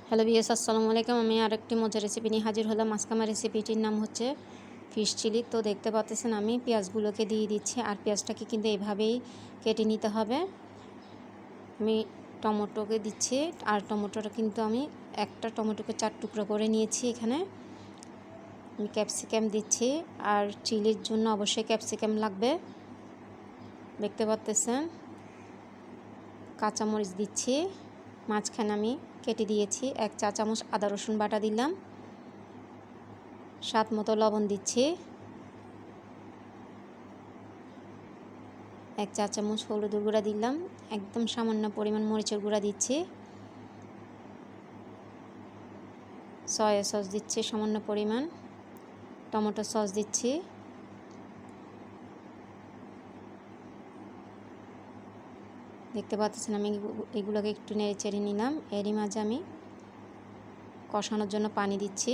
Hello viewers, আসসালামু আলাইকুম। আমি আরেকটি মজার রেসিপি নিয়ে হাজির হলাম। আজকে আমার রেসিপিটির নাম হচ্ছে ফিশ চিলি। তো দেখতে পাচ্ছেন আমি পেঁয়াজগুলোকে দিয়ে দিচ্ছি, আর পেঁয়াজটাকে কিন্তু এভাবেই কেটে নিতে হবে। আমি টমেটোকে দিচ্ছি, আর টমেটোটা কিন্তু আমি একটা টমেটোকে 4 টুকরো করে নিয়েছি। এখানে আমি ক্যাপসিকাম দিচ্ছি, আর চিলির জন্য অবশ্যই ক্যাপসিকাম লাগবে। দেখতে পাচ্ছেন কাঁচামরিচ দিচ্ছি, মাঝখানে আমি কেটে দিয়েছি। 1 চা চামচ আদা রসুন বাটা দিলাম, স্বাদ মতো লবণ দিচ্ছি, 1 চা চামচ হলুদের গুঁড়া দিলাম, একদম সামান্য পরিমাণ মরিচের গুঁড়া দিচ্ছি, সয়া সস দিচ্ছি সামান্য পরিমাণ, টমেটো সস দিচ্ছি, দেখতে পাচ্ছেন আমি এগুলোকে একটু নেড়ে চেড়ে নিলাম। এরই মাঝে আমি কষানোর জন্য পানি দিচ্ছি,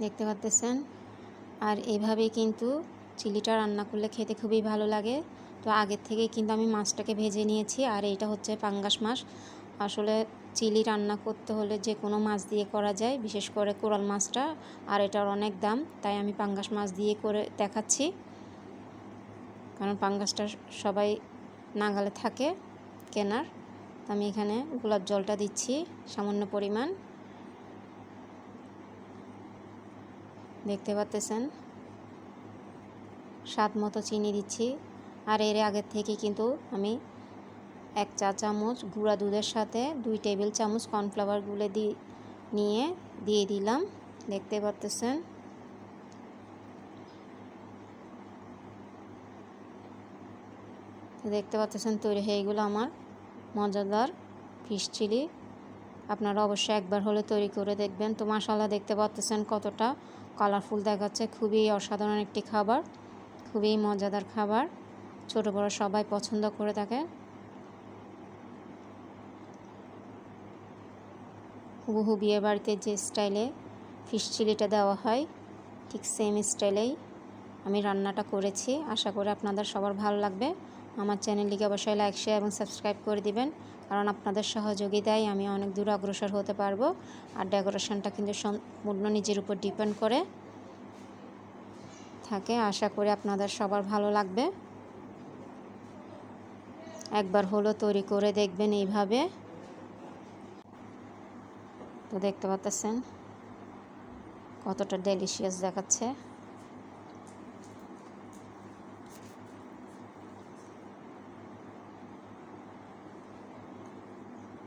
দেখতে পাচ্ছেন। আর এইভাবেই কিন্তু চিলিটা রান্না করলে খেতে খুবই ভালো লাগে। তো আগের থেকেই কিন্তু আমি মাছটাকে ভেজে নিয়েছি, আর এটা হচ্ছে পাঙ্গাস মাছ। আসলে চিলি রান্না করতে হলে যে কোনো মাছ দিয়ে করা যায়, বিশেষ করে কোরাল মাছটা, আর এটার অনেক দাম, তাই আমি পাঙ্গাস মাছ দিয়ে করে দেখাচ্ছি। কারণ পাঙ্গাসটা সবাই নাগালে থাকে কেনার। আমি এখানে গোলাপ জলটা দিচ্ছি সামান্য পরিমাণ, দেখতে পাচ্ছেন। স্বাদ মতো চিনি দিচ্ছি, আর এর আগের থেকে কিন্তু আমি 1 চা চামচ গুঁড়া দুধের সাথে 2 টেবিল চামচ কর্নফ্লাওয়ার গুলে দিয়ে দিলাম, দেখতে পাচ্ছেন। দেখতে পাচ্ছেন তৈরি হয়ে গেলো আমার মজাদার ফিশ চিলি। আপনারা অবশ্যই একবার হলে তৈরি করে দেখবেন। তো মাশাআল্লাহ, দেখতে পাচ্ছেন কতটা কালারফুল দেখাচ্ছে। খুবই অসাধারণ একটি খাবার, খুবই মজাদার খাবার, ছোট বড় সবাই পছন্দ করে থাকে। হুবহু বিয়ে বাড়িতে যে স্টাইলে ফিশ চিলিটা দেওয়া হয়, ঠিক সেম স্টাইলেই আমি রান্নাটা করেছি। আশা করি আপনাদের সবার ভালো লাগবে। আমার চ্যানেলটিকে অবশ্যই লাইক, শেয়ার এবং সাবস্ক্রাইব করে দিবেন, কারণ আপনাদের সহযোগিতায় আমি অনেক দূর অগ্রসর হতে পারবো। আর ডেকোরেশনটা কিন্তু সম্পূর্ণ নিজের উপর ডিপেন্ড করে থাকে। আশা করি আপনাদের সবার ভালো লাগবে। একবার হলো তৈরি করে দেখবেন এইভাবে। তো দেখতে পাচ্ছেন কতটা ডেলিশিয়াস দেখাচ্ছে।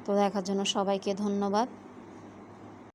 তো দেখার জন্য সবাইকে ধন্যবাদ।